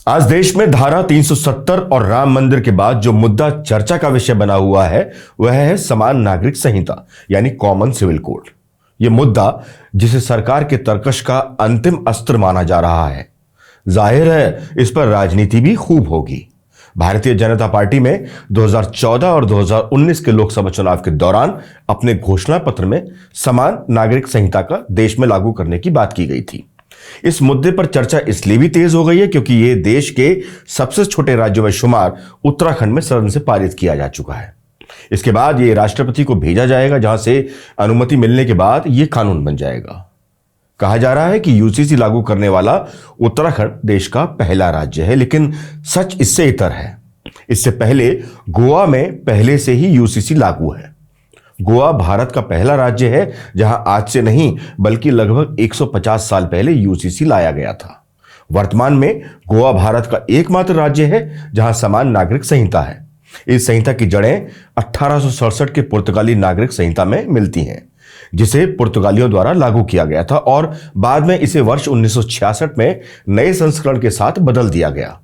आज देश में धारा 370 और राम मंदिर के बाद जो मुद्दा चर्चा का विषय बना हुआ है वह है समान नागरिक संहिता यानी कॉमन सिविल कोड। यह मुद्दा जिसे सरकार के तरकश का अंतिम अस्त्र माना जा रहा है। जाहिर है इस पर राजनीति भी खूब होगी। भारतीय जनता पार्टी में 2014 और 2019 के लोकसभा चुनाव के दौरान अपने घोषणा पत्र में समान नागरिक संहिता का देश में लागू करने की बात की गई थी। इस मुद्दे पर चर्चा इसलिए भी तेज हो गई है क्योंकि यह देश के सबसे छोटे राज्यों में शुमार उत्तराखंड में सदन से पारित किया जा चुका है। इसके बाद यह राष्ट्रपति को भेजा जाएगा, जहां से अनुमति मिलने के बाद यह कानून बन जाएगा। कहा जा रहा है कि यूसीसी लागू करने वाला उत्तराखंड देश का पहला राज्य है, लेकिन सच इससे इतर है। इससे पहले गोवा में पहले से ही यूसीसी लागू है। गोवा भारत का पहला राज्य है जहां आज से नहीं बल्कि लगभग 150 साल पहले यूसीसी लाया गया था। वर्तमान में गोवा भारत का एकमात्र राज्य है जहां समान नागरिक संहिता है। इस संहिता की जड़ें 1867 के पुर्तगाली नागरिक संहिता में मिलती हैं, जिसे पुर्तगालियों द्वारा लागू किया गया था और बाद में इसे वर्ष 1966 में नए संस्करण के साथ बदल दिया गया।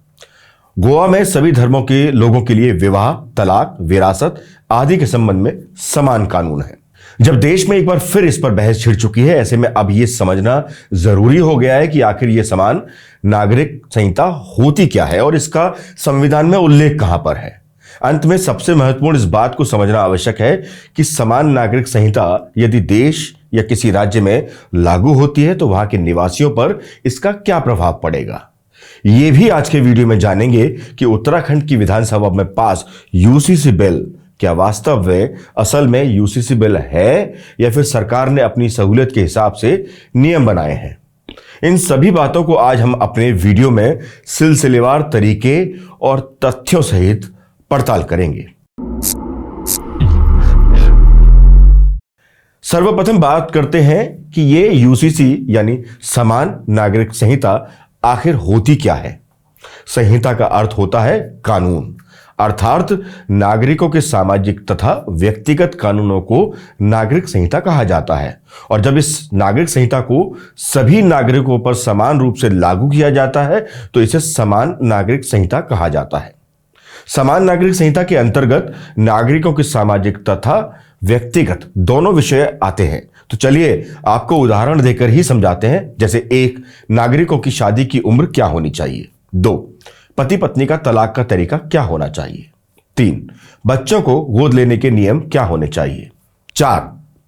गोवा में सभी धर्मों के लोगों के लिए विवाह, तलाक, विरासत आदि के संबंध में समान कानून है। जब देश में एक बार फिर इस पर बहस छिड़ चुकी है, ऐसे में अब यह समझना जरूरी हो गया है कि आखिर यह समान नागरिक संहिता होती क्या है और इसका संविधान में उल्लेख कहां पर है। अंत में सबसे महत्वपूर्ण इस बात को समझना आवश्यक है कि समान नागरिक संहिता यदि देश या किसी राज्य में लागू होती है तो वहां के निवासियों पर इसका क्या प्रभाव पड़ेगा। यह भी आज के वीडियो में जानेंगे कि उत्तराखंड की विधानसभा में पास यूसीसी बिल क्या वास्तव में असल में यूसीसी बिल है या फिर सरकार ने अपनी सहूलियत के हिसाब से नियम बनाए हैं। इन सभी बातों को आज हम अपने वीडियो में सिलसिलेवार तरीके और तथ्यों सहित पड़ताल करेंगे। सर्वप्रथम बात करते हैं कि यह यूसीसी यानी समान नागरिक संहिता आखिर होती क्या है। संहिता का अर्थ होता है कानून, अर्थात नागरिकों के सामाजिक तथा व्यक्तिगत कानूनों को नागरिक संहिता कहा जाता है। और जब इस नागरिक संहिता को सभी नागरिकों पर समान रूप से लागू किया जाता है तो इसे समान नागरिक संहिता कहा जाता है। समान नागरिक संहिता के अंतर्गत नागरिकों के सामाजिक तथा व्यक्तिगत दोनों विषय आते हैं। तो चलिए आपको उदाहरण देकर ही समझाते हैं। जैसे 1, नागरिकों की शादी की उम्र क्या होनी चाहिए। 2, पति पत्नी का तलाक का तरीका क्या होना चाहिए। 3, बच्चों को गोद लेने के नियम क्या होने चाहिए। 4,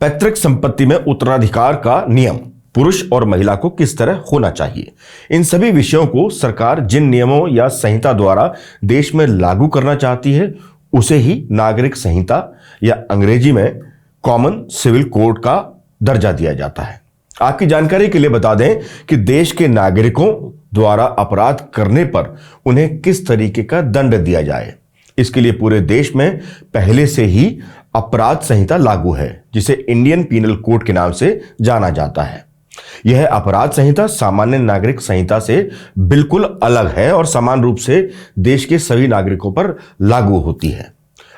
पैतृक संपत्ति में उत्तराधिकार का नियम पुरुष और महिला को किस तरह होना चाहिए। इन सभी विषयों को सरकार जिन नियमों या संहिता द्वारा देश में लागू करना चाहती है उसे ही नागरिक संहिता या अंग्रेजी में कॉमन सिविल कोड का दर्जा दिया जाता है। आपकी जानकारी के लिए बता दें कि देश के नागरिकों द्वारा अपराध करने पर उन्हें किस तरीके का दंड दिया जाए, इसके लिए पूरे देश में पहले से ही अपराध संहिता लागू है, जिसे इंडियन पीनल कोड के नाम से जाना जाता है। यह अपराध संहिता सामान्य नागरिक संहिता से बिल्कुल अलग है और समान रूप से देश के सभी नागरिकों पर लागू होती है।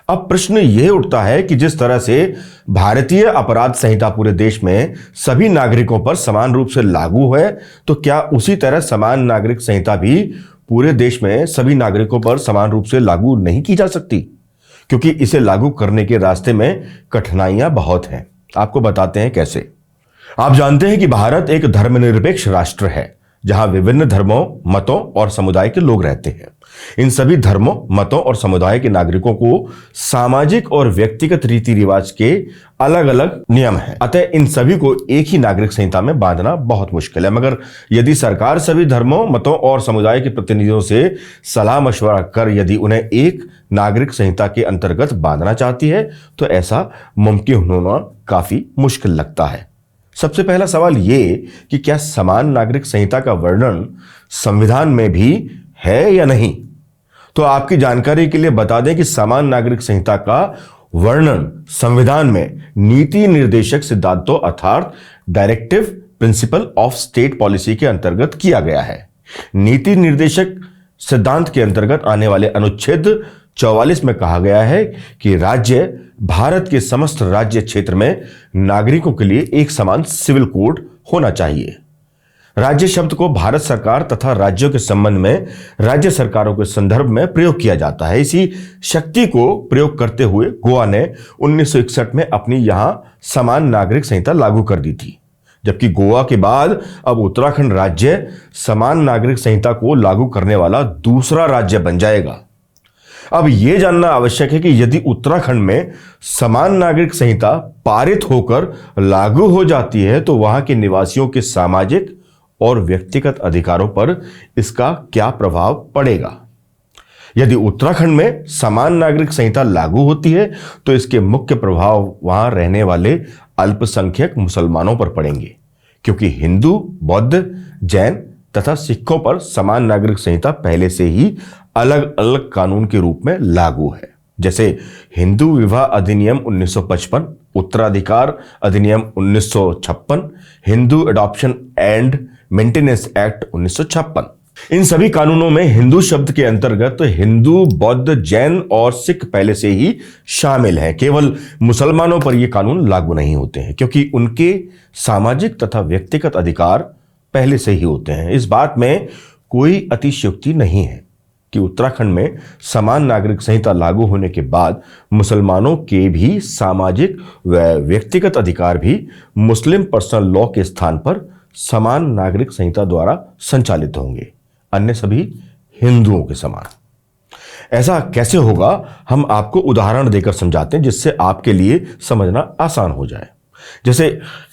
अब प्रश्न यह उठता है कि जिस तरह से भारतीय अपराध संहिता पूरे देश में सभी नागरिकों पर समान रूप से लागू है, तो क्या उसी तरह समान नागरिक संहिता भी पूरे देश में सभी नागरिकों पर समान रूप से लागू नहीं की जा सकती? क्योंकि इसे लागू करने के रास्ते में कठिनाइयां बहुत हैं। आपको बताते हैं कैसे। आप जानते हैं कि भारत एक धर्मनिरपेक्ष राष्ट्र है जहां विभिन्न धर्मों, मतों और समुदाय के लोग रहते हैं। इन सभी धर्मों, मतों और समुदाय के नागरिकों को सामाजिक और व्यक्तिगत रीति रिवाज के अलग अलग नियम हैं। अतः इन सभी को एक ही नागरिक संहिता में बांधना बहुत मुश्किल है। मगर यदि सरकार सभी धर्मों, मतों और समुदाय के प्रतिनिधियों से सलाह मशवरा कर यदि उन्हें एक नागरिक संहिता के अंतर्गत बांधना चाहती है तो ऐसा मुमकिन होना काफी मुश्किल लगता है। सबसे पहला सवाल ये कि क्या समान नागरिक संहिता का वर्णन संविधान में भी है या नहीं। तो आपकी जानकारी के लिए बता दें कि समान नागरिक संहिता का वर्णन संविधान में नीति निर्देशक सिद्धांतों अर्थात directive principle of state policy के अंतर्गत किया गया है। नीति निर्देशक सिद्धांत के अंतर्गत आने वाले अनुच्छेद 44 में कहा गया है कि राज्य भारत के समस्त राज्य क्षेत्र में नागरिकों के लिए एक समान सिविल कोड होना चाहिए। राज्य शब्द को भारत सरकार तथा राज्यों के संबंध में राज्य सरकारों के संदर्भ में प्रयोग किया जाता है। इसी शक्ति को प्रयोग करते हुए गोवा ने 1961 में अपनी यहां समान नागरिक संहिता लागू कर दी थी, जबकि गोवा के बाद अब उत्तराखंड राज्य समान नागरिक संहिता को लागू करने वाला दूसरा राज्य बन जाएगा। अब यह जानना आवश्यक है कि यदि उत्तराखंड में समान नागरिक संहिता पारित होकर लागू हो जाती है तो वहां के निवासियों के सामाजिक और व्यक्तिगत अधिकारों पर इसका क्या प्रभाव पड़ेगा। यदि उत्तराखंड में समान नागरिक संहिता लागू होती है तो इसके मुख्य प्रभाव वहां रहने वाले अल्पसंख्यक मुसलमानों पर पड़ेंगे, क्योंकि हिंदू, बौद्ध, जैन तथा सिखों पर समान नागरिक संहिता पहले से ही अलग अलग कानून के रूप में लागू है। जैसे हिंदू विवाह अधिनियम 1955, उत्तराधिकार अधिनियम 1956, Hindu adoption and maintenance act 1956। इन सभी कानूनों में हिंदू शब्द के अंतर्गत हिंदू, बौद्ध, जैन और सिख पहले से ही शामिल हैं। केवल मुसलमानों पर ये कानून लागू नहीं होते हैं, क्योंकि उनके सामाजिक तथा व्यक्तिगत अधिकार पहले से ही होते हैं। इस बात में कोई अतिशयोक्ति नहीं है कि उत्तराखंड में समान नागरिक संहिता लागू होने के बाद मुसलमानों के भी सामाजिक व व्यक्तिगत अधिकार भी मुस्लिम पर्सनल लॉ के स्थान पर समान नागरिक संहिता द्वारा संचालित होंगे, अन्य सभी हिंदुओं के समान। ऐसा कैसे होगा, हम आपको उदाहरण देकर समझाते हैं जिससे आपके लिए समझना आसान हो जाए। जैसे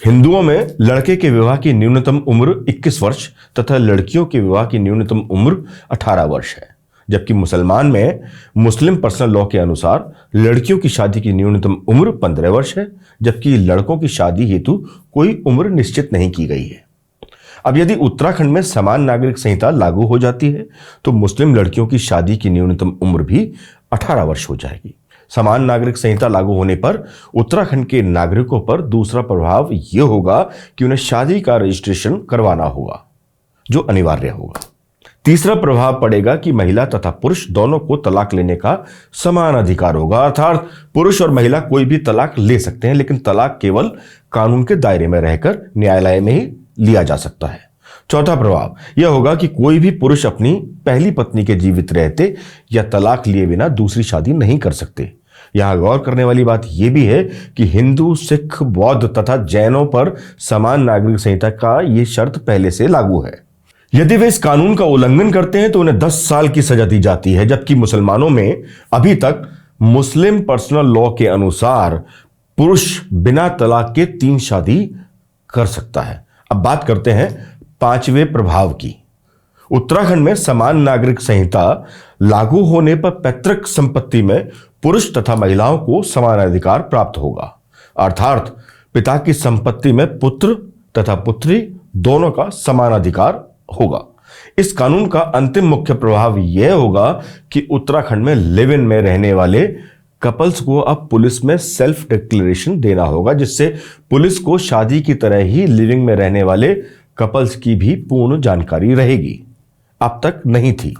हिंदुओं में लड़के के विवाह की न्यूनतम उम्र 21 वर्ष तथा लड़कियों के विवाह की न्यूनतम उम्र 18 वर्ष है, जबकि मुसलमान में मुस्लिम पर्सनल लॉ के अनुसार लड़कियों की शादी की न्यूनतम उम्र 15 वर्ष है, जबकि लड़कों की शादी हेतु कोई उम्र निश्चित नहीं की गई है। अब यदि उत्तराखंड में समान नागरिक संहिता लागू हो जाती है तो मुस्लिम लड़कियों की शादी की न्यूनतम उम्र भी 18 वर्ष हो जाएगी। समान नागरिक संहिता लागू होने पर उत्तराखंड के नागरिकों पर दूसरा प्रभाव यह होगा कि उन्हें शादी का रजिस्ट्रेशन करवाना होगा, जो अनिवार्य होगा। तीसरा प्रभाव पड़ेगा कि महिला तथा पुरुष दोनों को तलाक लेने का समान अधिकार होगा, अर्थात पुरुष और महिला कोई भी तलाक ले सकते हैं, लेकिन तलाक केवल कानून के दायरे में रहकर न्यायालय में ही लिया जा सकता है। चौथा प्रभाव यह होगा कि कोई भी पुरुष अपनी पहली पत्नी के जीवित रहते या तलाक लिए बिना दूसरी शादी नहीं कर सकते। यहां गौर करने वाली बात यह भी है कि हिंदू, सिख, बौद्ध तथा जैनों पर समान नागरिक संहिता का यह शर्त पहले से लागू है। यदि वे इस कानून का उल्लंघन करते हैं तो उन्हें 10 साल की सजा दी जाती है, जबकि मुसलमानों में अभी तक मुस्लिम पर्सनल लॉ के अनुसार पुरुष बिना तलाक के 3 शादी कर सकता है। अब बात करते हैं 5वें प्रभाव की। उत्तराखंड में समान नागरिक संहिता लागू होने पर पैतृक संपत्ति में पुरुष तथा महिलाओं को समान अधिकार प्राप्त होगा, अर्थात पिता की संपत्ति में पुत्र तथा पुत्री दोनों का समान अधिकार होगा। इस कानून का अंतिम मुख्य प्रभाव यह होगा कि उत्तराखंड में लिव इन में रहने वाले कपल्स को अब पुलिस में सेल्फ डिक्लेरेशन देना होगा, जिससे पुलिस को शादी की तरह ही लिविंग में रहने वाले कपल्स की भी पूर्ण जानकारी रहेगी, अब तक नहीं थी।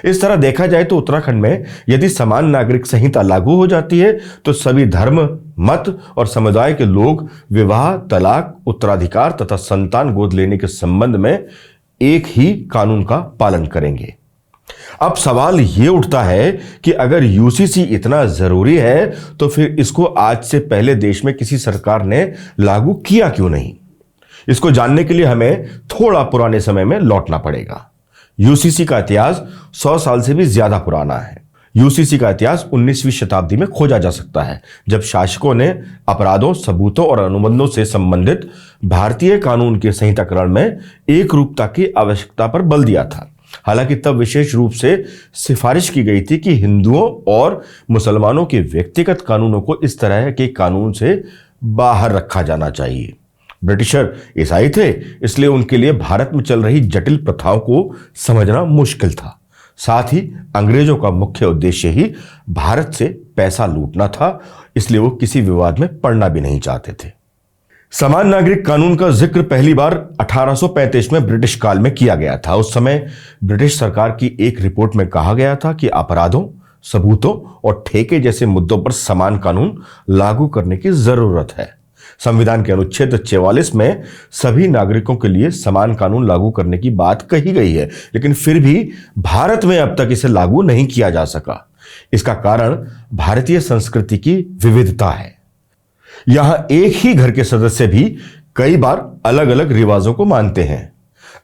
इस तरह देखा जाए तो उत्तराखंड में यदि समान नागरिक संहिता लागू हो जाती है तो सभी धर्म, मत और समुदाय के लोग विवाह, तलाक, उत्तराधिकार तथा संतान गोद लेने के संबंध में एक ही कानून का पालन करेंगे। अब सवाल यह उठता है कि अगर यूसीसी इतना जरूरी है तो फिर इसको आज से पहले देश में किसी सरकार ने लागू किया क्यों नहीं? इसको जानने के लिए हमें थोड़ा पुराने समय में लौटना पड़ेगा। यूसीसी का इतिहास 100 साल से भी ज्यादा पुराना है। यूसीसी का इतिहास 19वीं शताब्दी में खोजा जा सकता है, जब शासकों ने अपराधों, सबूतों और अनुबंधों से संबंधित भारतीय कानून के संहिताकरण में एक रूपता की आवश्यकता पर बल दिया था। हालांकि तब विशेष रूप से सिफारिश की गई थी कि हिंदुओं और मुसलमानों के व्यक्तिगत कानूनों को इस तरह के कानून से बाहर रखा जाना चाहिए। ब्रिटिशर ईसाई थे, इसलिए उनके लिए भारत में चल रही जटिल प्रथाओं को समझना मुश्किल था। साथ ही अंग्रेजों का मुख्य उद्देश्य ही भारत से पैसा लूटना था, इसलिए वो किसी विवाद में पड़ना भी नहीं चाहते थे। समान नागरिक कानून का जिक्र पहली बार 1835 में ब्रिटिश काल में किया गया था। उस समय ब्रिटिश सरकार की एक रिपोर्ट में कहा गया था कि अपराधों, सबूतों और ठेके जैसे मुद्दों पर समान कानून लागू करने की जरूरत है। संविधान के अनुच्छेद 44 में सभी नागरिकों के लिए समान कानून लागू करने की बात कही गई है, लेकिन फिर भी भारत में अब तक इसे लागू नहीं किया जा सका। इसका कारण भारतीय संस्कृति की विविधता है। यहां एक ही घर के सदस्य भी कई बार अलग अलग रिवाजों को मानते हैं।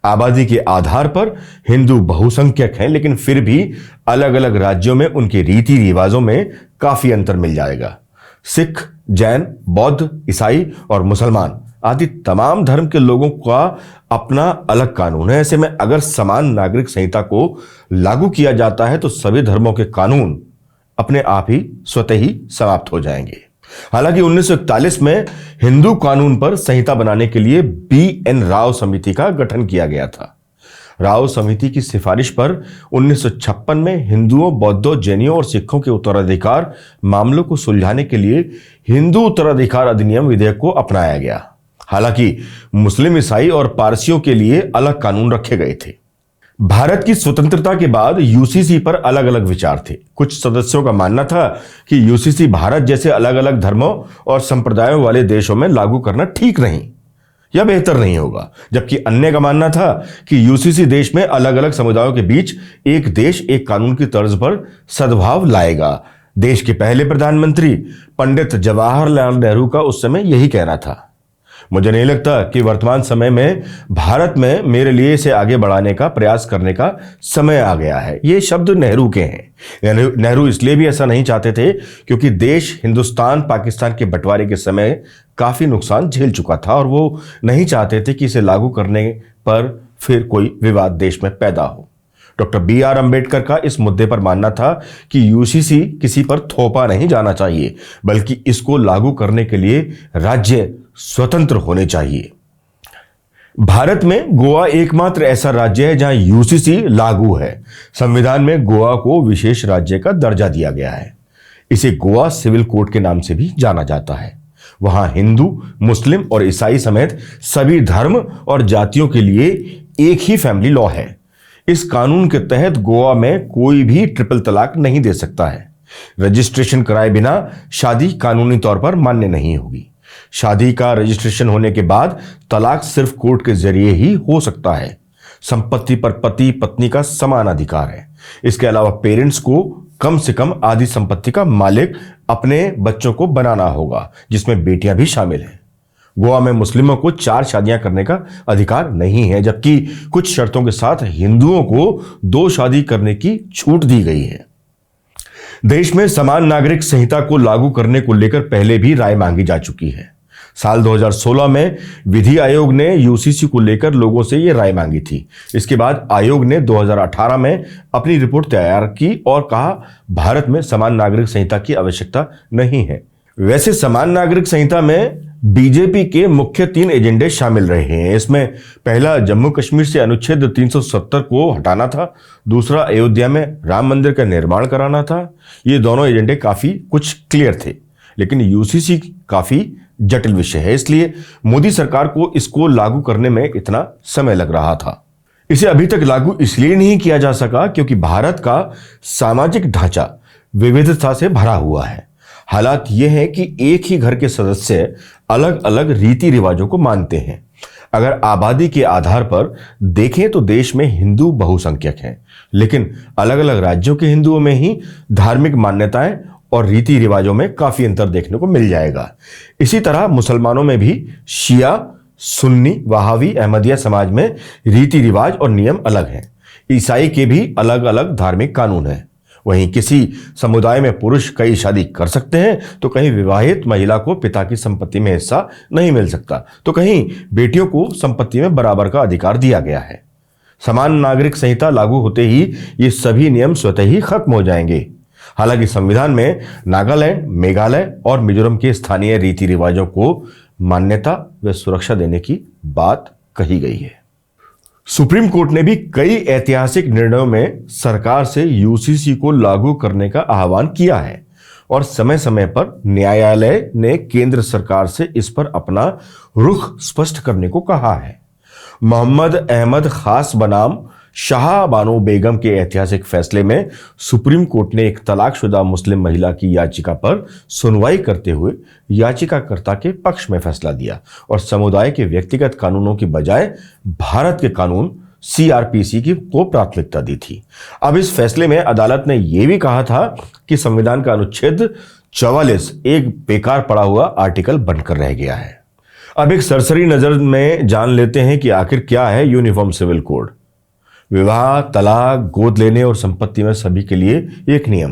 आबादी के आधार पर हिंदू बहुसंख्यक हैं, लेकिन फिर भी अलग अलग राज्यों में उनके रीति रिवाजों में काफी अंतर मिल जाएगा। सिख, जैन, बौद्ध, ईसाई और मुसलमान आदि तमाम धर्म के लोगों का अपना अलग कानून है। ऐसे में अगर समान नागरिक संहिता को लागू किया जाता है तो सभी धर्मों के कानून अपने आप ही स्वतः ही समाप्त हो जाएंगे। हालांकि 1941 में हिंदू कानून पर संहिता बनाने के लिए BN राव समिति का गठन किया गया था। राव समिति की सिफारिश पर 1956 में हिंदुओं, बौद्धों, जैनियों और सिखों के उत्तराधिकार मामलों को सुलझाने के लिए हिंदू उत्तराधिकार अधिनियम विधेयक को अपनाया गया। हालांकि मुस्लिम, ईसाई और पारसियों के लिए अलग कानून रखे गए थे। भारत की स्वतंत्रता के बाद UCC पर अलग अलग विचार थे। कुछ सदस्यों का मानना था कि UCC भारत जैसे अलग अलग धर्मों और संप्रदायों वाले देशों में लागू करना ठीक नहीं या बेहतर नहीं होगा, जबकि अन्य का मानना था कि UCC देश में अलग अलग समुदायों के बीच एक देश एक कानून की तर्ज पर सद्भाव लाएगा। देश के पहले प्रधानमंत्री पंडित जवाहरलाल नेहरू का उस समय यही कहना था। मुझे नहीं लगता कि वर्तमान समय में भारत में मेरे लिए इसे आगे बढ़ाने का प्रयास करने का समय आ गया है। ये शब्द नेहरू के हैं। नेहरू इसलिए भी ऐसा नहीं चाहते थे क्योंकि देश हिंदुस्तान पाकिस्तान के बंटवारे के समय काफी नुकसान झेल चुका था और वो नहीं चाहते थे कि इसे लागू करने पर फिर कोई विवाद देश में पैदा हो। डॉक्टर BR अम्बेडकर का इस मुद्दे पर मानना था कि UCC किसी पर थोपा नहीं जाना चाहिए, बल्कि इसको लागू करने के लिए राज्य स्वतंत्र होने चाहिए। भारत में गोवा एकमात्र ऐसा राज्य है जहां UCC लागू है। संविधान में गोवा को विशेष राज्य का दर्जा दिया गया है। इसे गोवा सिविल कोड के नाम से भी जाना जाता है। वहां हिंदू, मुस्लिम और ईसाई समेत सभी धर्म और जातियों के लिए एक ही फैमिली लॉ है। इस कानून के तहत गोवा में कोई भी ट्रिपल तलाक नहीं दे सकता है। रजिस्ट्रेशन कराए बिना शादी कानूनी तौर पर मान्य नहीं होगी। शादी का रजिस्ट्रेशन होने के बाद तलाक सिर्फ कोर्ट के जरिए ही हो सकता है। संपत्ति पर पति पत्नी का समान अधिकार है। इसके अलावा पेरेंट्स को कम से कम आधी संपत्ति का मालिक अपने बच्चों को बनाना होगा, जिसमें बेटियां भी शामिल हैं। गोवा में मुस्लिमों को 4 शादियां करने का अधिकार नहीं है, जबकि कुछ शर्तों के साथ हिंदुओं को 2 शादी करने की छूट दी गई है। देश में समान नागरिक संहिता को लागू करने को लेकर पहले भी राय मांगी जा चुकी है। साल 2016 में विधि आयोग ने UCC को लेकर लोगों से यह राय मांगी थी। इसके बाद आयोग ने 2018 में अपनी रिपोर्ट तैयार की और कहा भारत में समान नागरिक संहिता की आवश्यकता नहीं है। वैसे समान नागरिक संहिता में बीजेपी के मुख्य 3 एजेंडे शामिल रहे हैं। इसमें पहला जम्मू कश्मीर से अनुच्छेद 370 को हटाना था, दूसरा अयोध्या में राम मंदिर का निर्माण कराना था। ये दोनों एजेंडे काफी कुछ क्लियर थे, लेकिन UCC काफी जटिल विषय है, इसलिए मोदी सरकार को इसको लागू करने में इतना समय लग रहा था। इसे अभी तक लागू इसलिए नहीं किया जा सका क्योंकि भारत का सामाजिक ढांचा विविधता से भरा हुआ है। हालात यह है कि एक ही घर के सदस्य अलग अलग रीति रिवाजों को मानते हैं। अगर आबादी के आधार पर देखें तो देश में हिंदू बहुसंख्यक हैं, लेकिन अलग अलग राज्यों के हिंदुओं में ही धार्मिक मान्यताएं और रीति रिवाजों में काफी अंतर देखने को मिल जाएगा। इसी तरह मुसलमानों में भी शिया, सुन्नी, वहावी, अहमदिया समाज में रीति रिवाज और नियम अलग हैं। ईसाई के भी अलग अलग धार्मिक कानून हैं। वहीं किसी समुदाय में पुरुष कई शादी कर सकते हैं, तो कहीं विवाहित महिला को पिता की संपत्ति में हिस्सा नहीं मिल सकता, तो कहीं बेटियों को संपत्ति में बराबर का अधिकार दिया गया है। समान नागरिक संहिता लागू होते ही ये सभी नियम स्वतः ही खत्म हो जाएंगे। हालांकि संविधान में नागालैंड, मेघालय और मिजोरम के स्थानीय रीति रिवाजों को मान्यता व सुरक्षा देने की बात कही गई है। सुप्रीम कोर्ट ने भी कई ऐतिहासिक निर्णयों में सरकार से UCC को लागू करने का आह्वान किया है और समय समय पर न्यायालय ने केंद्र सरकार से इस पर अपना रुख स्पष्ट करने को कहा है। मोहम्मद अहमद खास बनाम शाह बानो बेगम के ऐतिहासिक फैसले में सुप्रीम कोर्ट ने एक तलाकशुदा मुस्लिम महिला की याचिका पर सुनवाई करते हुए याचिकाकर्ता के पक्ष में फैसला दिया और समुदाय के व्यक्तिगत कानूनों की बजाय भारत के कानून सीआरपीसी को प्राथमिकता दी थी। अब इस फैसले में अदालत ने यह भी कहा था कि संविधान का अनुच्छेद 44 एक बेकार पड़ा हुआ आर्टिकल बनकर रह गया है। अब एक सरसरी नजर में जान लेते हैं कि आखिर क्या है यूनिफॉर्म सिविल कोड। विवाह, तलाक, गोद लेने और संपत्ति में सभी के लिए एक नियम।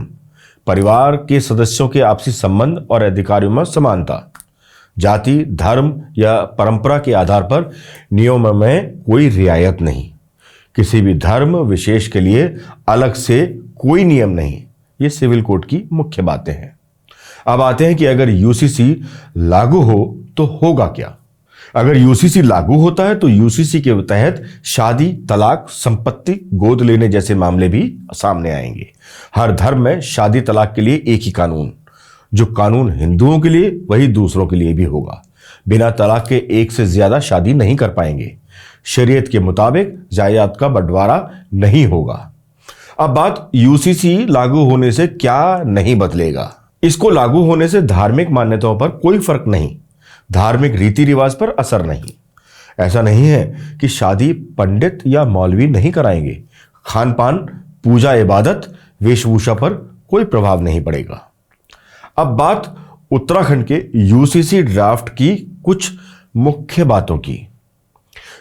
परिवार के सदस्यों के आपसी संबंध और अधिकारों में समानता। जाति, धर्म या परंपरा के आधार पर नियमों में कोई रियायत नहीं। किसी भी धर्म विशेष के लिए अलग से कोई नियम नहीं। ये सिविल कोड की मुख्य बातें हैं। अब आते हैं कि अगर यूसीसी लागू हो तो होगा क्या। अगर यूसीसी लागू होता है तो यूसीसी के तहत शादी, तलाक, संपत्ति, गोद लेने जैसे मामले भी सामने आएंगे। हर धर्म में शादी तलाक के लिए एक ही कानून। जो कानून हिंदुओं के लिए वही दूसरों के लिए भी होगा। बिना तलाक के एक से ज्यादा शादी नहीं कर पाएंगे। शरीयत के मुताबिक जायदाद का बंटवारा नहीं होगा। अब बात यूसीसी लागू होने से क्या नहीं बदलेगा। इसको लागू होने से धार्मिक मान्यताओं पर कोई फर्क नहीं, धार्मिक रीति रिवाज पर असर नहीं। ऐसा नहीं है कि शादी पंडित या मौलवी नहीं कराएंगे। खान पान, पूजा, इबादत, वेशभूषा पर कोई प्रभाव नहीं पड़ेगा। अब बात उत्तराखंड के यूसीसी ड्राफ्ट की कुछ मुख्य बातों की।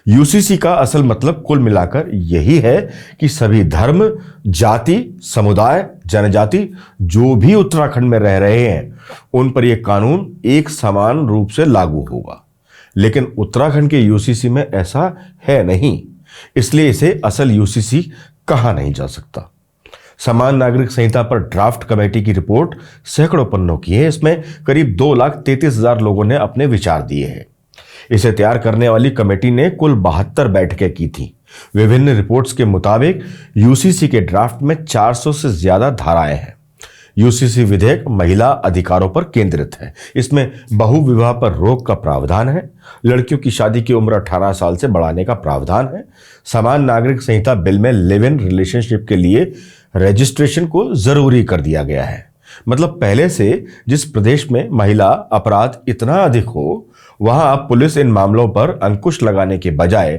यूसीसी का असल मतलब कुल मिलाकर यही है कि सभी धर्म, जाति, समुदाय, जनजाति जो भी उत्तराखंड में रह रहे हैं उन पर यह कानून एक समान रूप से लागू होगा। लेकिन उत्तराखंड के यूसीसी में ऐसा है नहीं, इसलिए इसे असल यूसीसी कहा नहीं जा सकता। समान नागरिक संहिता पर ड्राफ्ट कमेटी की रिपोर्ट सैकड़ों पन्नों की है। इसमें करीब 2,33,000 लोगों ने अपने विचार दिए हैं। इसे तैयार करने वाली कमेटी ने कुल 72 बैठकें की थी। विभिन्न रिपोर्ट्स के मुताबिक यूसीसी के ड्राफ्ट में 400 से ज्यादा धाराएं हैं। यूसीसी विधेयक महिला अधिकारों पर केंद्रित है। इसमें बहु विवाह पर रोक का प्रावधान है। लड़कियों की शादी की उम्र 18 साल से बढ़ाने का प्रावधान है। समान नागरिक संहिता बिल में लिव इन रिलेशनशिप के लिए रजिस्ट्रेशन को जरूरी कर दिया गया है। मतलब पहले से जिस प्रदेश में महिला अपराध इतना अधिक हो वहां अब पुलिस इन मामलों पर अंकुश लगाने के बजाय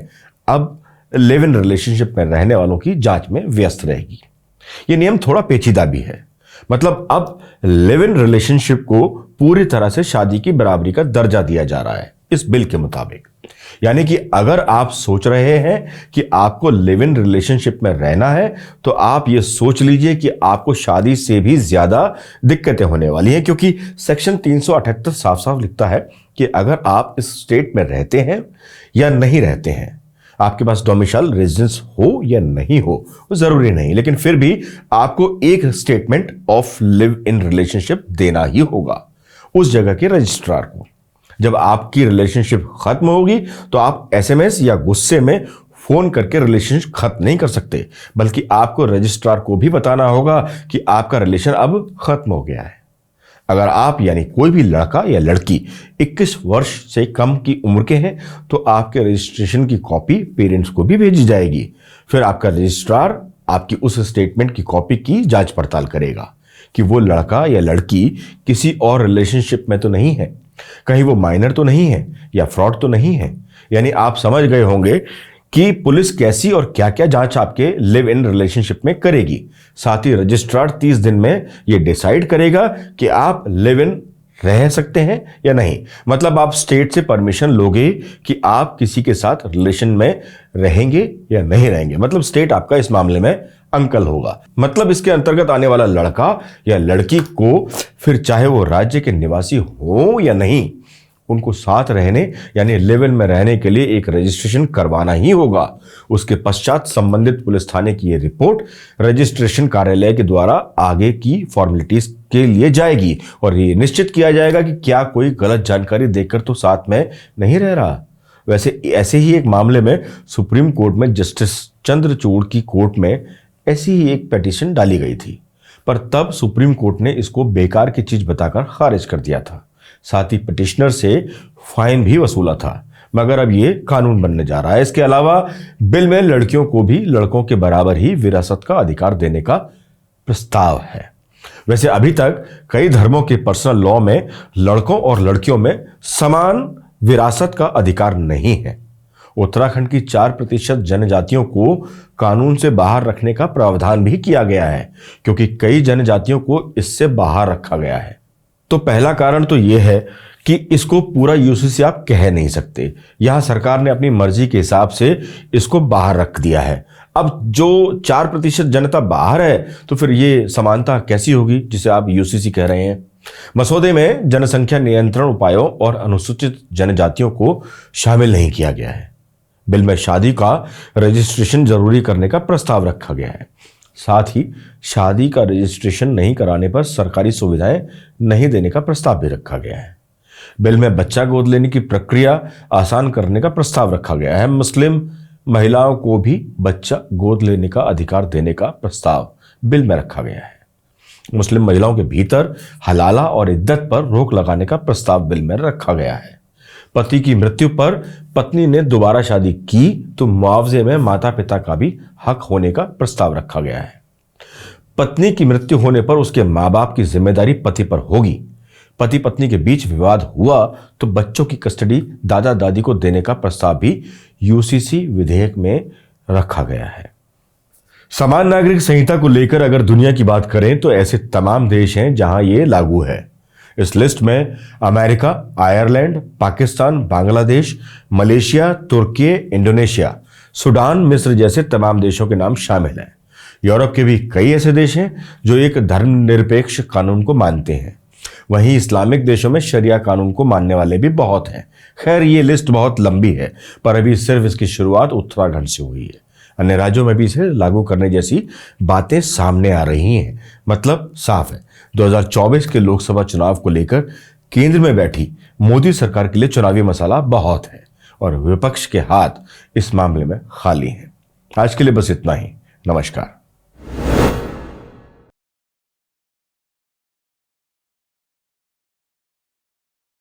अब लिव इन रिलेशनशिप में रहने वालों की जांच में व्यस्त रहेगी। यह नियम थोड़ा पेचीदा भी है। मतलब अब लिव इन रिलेशनशिप को पूरी तरह से शादी की बराबरी का दर्जा दिया जा रहा है इस बिल के मुताबिक। यानी कि अगर आप सोच रहे हैं कि आपको लिव इन रिलेशनशिप में रहना है तो आप ये सोच लीजिए कि आपको शादी से भी ज्यादा दिक्कतें होने वाली हैं, क्योंकि सेक्शन 378 साफ साफ लिखता है कि अगर आप इस स्टेट में रहते हैं या नहीं रहते हैं, आपके पास डोमिसाइल रेजिडेंस हो या नहीं हो वो जरूरी नहीं, लेकिन फिर भी आपको एक statement of live in relationship देना ही होगा उस जगह के रजिस्ट्रार को। जब आपकी रिलेशनशिप खत्म होगी तो आप एसएमएस या गुस्से में फोन करके रिलेशनशिप खत्म नहीं कर सकते, बल्कि आपको रजिस्ट्रार को भी बताना होगा कि आपका रिलेशन अब खत्म हो गया है। अगर आप यानी कोई भी लड़का या लड़की 21 वर्ष से कम की उम्र के हैं तो आपके रजिस्ट्रेशन की कॉपी पेरेंट्स को भी भेजी जाएगी। फिर आपका रजिस्ट्रार आपकी उस स्टेटमेंट की कॉपी की जांच पड़ताल करेगा कि वो लड़का या लड़की किसी और रिलेशनशिप में तो नहीं है, कहीं वो माइनर तो नहीं है या फ्रॉड तो नहीं है। यानी आप समझ गए होंगे कि पुलिस कैसी और क्या क्या जांच आपके लिव इन रिलेशनशिप में करेगी। साथ ही रजिस्ट्रार 30 दिन में यह डिसाइड करेगा कि आप लिव इन रह सकते हैं या नहीं। मतलब आप स्टेट से परमिशन लोगे कि आप किसी के साथ रिलेशन में रहेंगे या नहीं रहेंगे। मतलब स्टेट आपका इस मामले में अंकल होगा। मतलब इसके अंतर्गत आने वाला लड़का या लड़की को फिर चाहे वो राज्य के निवासी हो या नहीं, उनको साथ रहने यानी लिव इन में रहने के लिए एक रजिस्ट्रेशन करवाना ही होगा। उसके पश्चात संबंधित पुलिस थाने की ये रिपोर्ट रजिस्ट्रेशन कार्यालय के द्वारा आगे की फॉर्मेलिटीज के लिए जाएगी और ये निश्चित किया जाएगा कि क्या कोई गलत जानकारी देकर तो साथ में नहीं रह रहा। वैसे ऐसे ही एक मामले में सुप्रीम कोर्ट में जस्टिस चंद्रचूड़ की कोर्ट में ऐसी ही एक पिटीशन डाली गई थी, पर तब सुप्रीम कोर्ट ने इसको बेकार की चीज बताकर खारिज कर दिया था। साथ ही पिटिशनर से फाइन भी वसूला था। मगर अब ये कानून बनने जा रहा है। इसके अलावा बिल में लड़कियों को भी लड़कों के बराबर ही विरासत का अधिकार देने का प्रस्ताव है। वैसे अभी तक कई धर्मों के पर्सनल लॉ में लड़कों और लड़कियों में समान विरासत का अधिकार नहीं है। उत्तराखंड की 4% जनजातियों को कानून से बाहर रखने का प्रावधान भी किया गया है, क्योंकि कई जनजातियों को इससे बाहर रखा गया है। तो पहला कारण तो यह है कि इसको पूरा यूसीसी आप कह नहीं सकते। यहां सरकार ने अपनी मर्जी के हिसाब से इसको बाहर रख दिया है। अब जो 4% जनता बाहर है, तो फिर ये समानता कैसी होगी जिसे आप यूसीसी कह रहे हैं? मसौदे में जनसंख्या नियंत्रण उपायों और अनुसूचित जनजातियों को शामिल नहीं किया गया है। बिल में शादी का रजिस्ट्रेशन जरूरी करने का प्रस्ताव रखा गया है। साथ ही शादी का रजिस्ट्रेशन नहीं कराने पर सरकारी सुविधाएं नहीं देने का प्रस्ताव भी रखा गया है। बिल में बच्चा गोद लेने की प्रक्रिया आसान करने का प्रस्ताव रखा गया है। मुस्लिम महिलाओं को भी बच्चा गोद लेने का अधिकार देने का प्रस्ताव बिल में रखा गया है। मुस्लिम महिलाओं के भीतर हलाला और इद्दत पर रोक लगाने का प्रस्ताव बिल में रखा गया है। पति की मृत्यु पर पत्नी ने दोबारा शादी की तो मुआवजे में माता पिता का भी हक होने का प्रस्ताव रखा गया है। पत्नी की मृत्यु होने पर उसके मां बाप की जिम्मेदारी पति पर होगी। पति पत्नी के बीच विवाद हुआ तो बच्चों की कस्टडी दादा दादी को देने का प्रस्ताव भी यूसीसी विधेयक में रखा गया है। समान नागरिक संहिता को लेकर अगर दुनिया की बात करें तो ऐसे तमाम देश हैं जहां ये लागू है। इस लिस्ट में America, Ireland, Pakistan, Bangladesh, Malaysia, Turkey, Indonesia, Sudan, मिस्र जैसे तमाम देशों के नाम शामिल हैं। यूरोप के भी कई ऐसे देश हैं जो एक धर्मनिरपेक्ष कानून को मानते हैं। वहीं इस्लामिक देशों में शरिया कानून को मानने वाले भी बहुत हैं। खैर, ये लिस्ट बहुत लंबी है, पर अभी सिर्फ इसकी शुरुआत उत्तराखंड से हुई है। अन्य राज्यों में भी इसे लागू करने जैसी बातें सामने आ रही हैं। मतलब साफ है, 2024 के लोकसभा चुनाव को लेकर केंद्र में बैठी मोदी सरकार के लिए चुनावी मसाला बहुत है और विपक्ष के हाथ इस मामले में खाली हैं। आज के लिए बस इतना ही। नमस्कार।